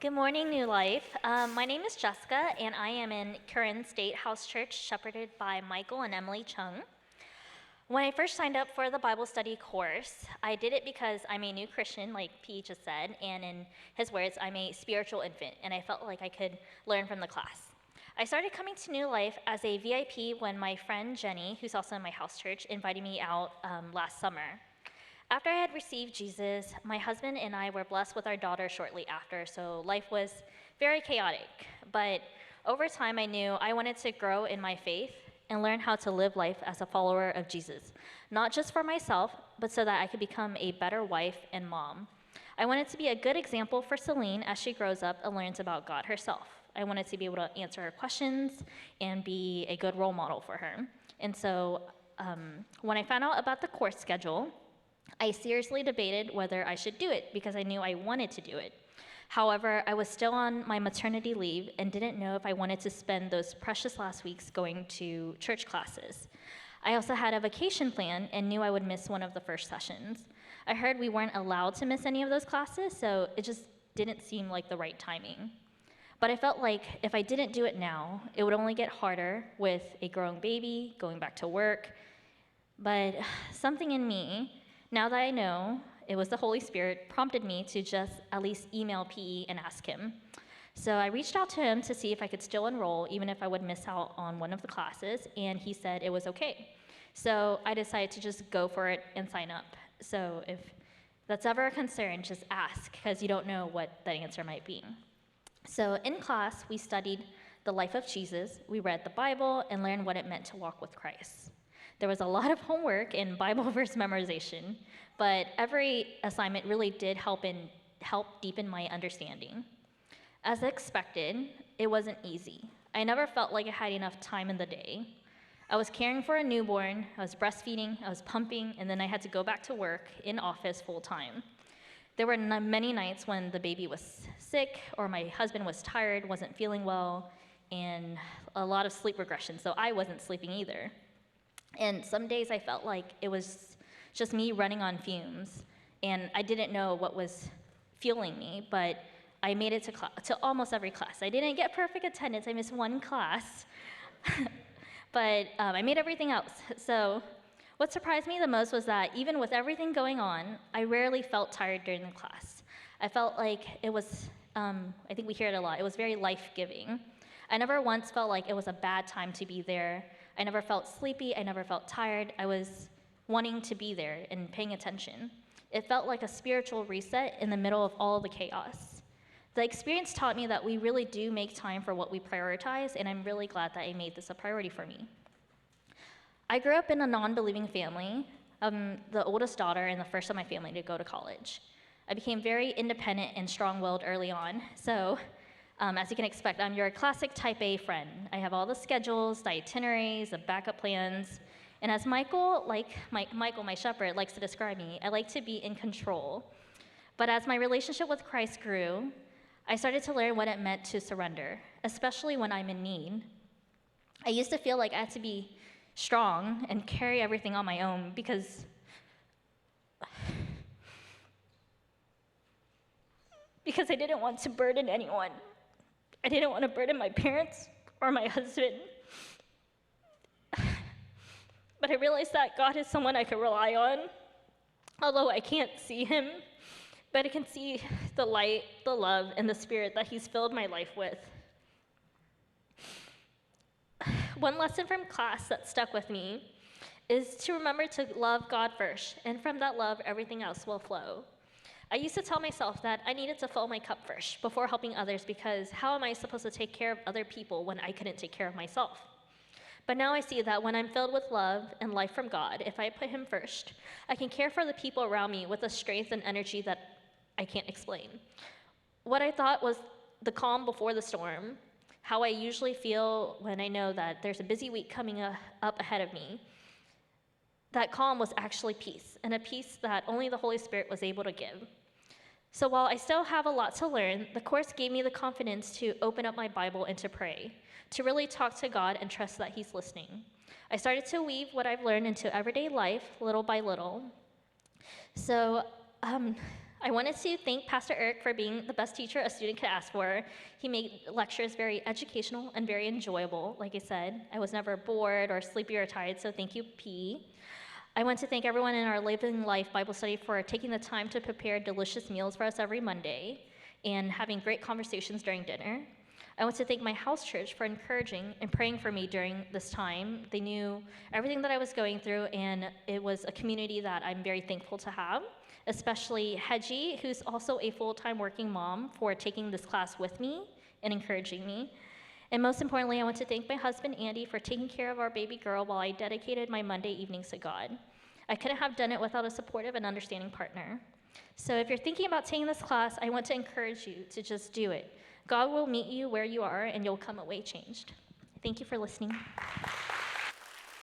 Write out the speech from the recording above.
Good morning, New Life. My name is Jessica, and I am in Karen State House Church, shepherded by Michael and Emily Chung. When I first signed up for the Bible study course, I did it because I'm a new Christian, like P just said, and in his words, I'm a spiritual infant, and I felt like I could learn from the class. I started coming to New Life as a VIP when my friend Jenny, who's also in my house church, invited me out last summer. After I had received Jesus, my husband and I were blessed with our daughter shortly after, so life was very chaotic. But over time, I knew I wanted to grow in my faith and learn how to live life as a follower of Jesus, not just for myself, but so that I could become a better wife and mom. I wanted to be a good example for Celine as she grows up and learns about God herself. I wanted to be able to answer her questions and be a good role model for her. And so when I found out about the course schedule, I seriously debated whether I should do it because I knew I wanted to do it. However, I was still on my maternity leave and didn't know if I wanted to spend those precious last weeks going to church classes. I also had a vacation plan and knew I would miss one of the first sessions. I heard we weren't allowed to miss any of those classes, so it just didn't seem like the right timing. But I felt like if I didn't do it now, it would only get harder with a growing baby, going back to work. But something in me, now that I know it was the Holy Spirit, prompted me to just at least email PE and ask him. So I reached out to him to see if I could still enroll, even if I would miss out on one of the classes, and he said it was okay. So I decided to just go for it and sign up. So if that's ever a concern, just ask, because you don't know what the answer might be. So in class, we studied the life of Jesus, we read the Bible, and learned what it meant to walk with Christ. There was a lot of homework and Bible verse memorization, but every assignment really did help deepen my understanding. As expected, it wasn't easy. I never felt like I had enough time in the day. I was caring for a newborn, I was breastfeeding, I was pumping, and then I had to go back to work in office full time. There were many nights when the baby was sick or my husband was tired, wasn't feeling well, and a lot of sleep regression, so I wasn't sleeping either. And some days I felt like it was just me running on fumes, and I didn't know what was fueling me, but I made it to almost every class. I didn't get perfect attendance, I missed one class, but I made everything else. So what surprised me the most was that even with everything going on, I rarely felt tired during the class. I felt like it was, I think we hear it a lot, it was very life-giving. I never once felt like it was a bad time to be there. I never felt sleepy, I never felt tired. I was wanting to be there and paying attention. It felt like a spiritual reset in the middle of all the chaos. The experience taught me that we really do make time for what we prioritize, and I'm really glad that I made this a priority for me. I grew up in a non-believing family. I'm the oldest daughter and the first of my family to go to college. I became very independent and strong-willed early on, so as you can expect, I'm your classic type A friend. I have all the schedules, the itineraries, the backup plans, and as Michael, my shepherd, likes to describe me, I like to be in control. But as my relationship with Christ grew, I started to learn what it meant to surrender, especially when I'm in need. I used to feel like I had to be strong and carry everything on my own because I didn't want to burden anyone. I didn't want to burden my parents or my husband. But I realized that God is someone I could rely on, although I can't see him, but I can see the light, the love, and the spirit that he's filled my life with. One lesson from class that stuck with me is to remember to love God first, and from that love, everything else will flow. I used to tell myself that I needed to fill my cup first before helping others because how am I supposed to take care of other people when I couldn't take care of myself? But now I see that when I'm filled with love and life from God, if I put him first, I can care for the people around me with a strength and energy that I can't explain. What I thought was the calm before the storm, how I usually feel when I know that there's a busy week coming up ahead of me, that calm was actually peace, and a peace that only the Holy Spirit was able to give. So while I still have a lot to learn, the course gave me the confidence to open up my Bible and to pray, to really talk to God and trust that he's listening. I started to weave what I've learned into everyday life, little by little. So I wanted to thank Pastor Eric for being the best teacher a student could ask for. He made lectures very educational and very enjoyable. Like I said, I was never bored or sleepy or tired, so thank you, P. I want to thank everyone in our Living Life Bible study for taking the time to prepare delicious meals for us every Monday and having great conversations during dinner. I want to thank my house church for encouraging and praying for me during this time. They knew everything that I was going through, and it was a community that I'm very thankful to have, especially Hedgie, who's also a full-time working mom, for taking this class with me and encouraging me. And most importantly, I want to thank my husband, Andy, for taking care of our baby girl while I dedicated my Monday evenings to God. I couldn't have done it without a supportive and understanding partner. So if you're thinking about taking this class, I want to encourage you to just do it. God will meet you where you are, and you'll come away changed. Thank you for listening.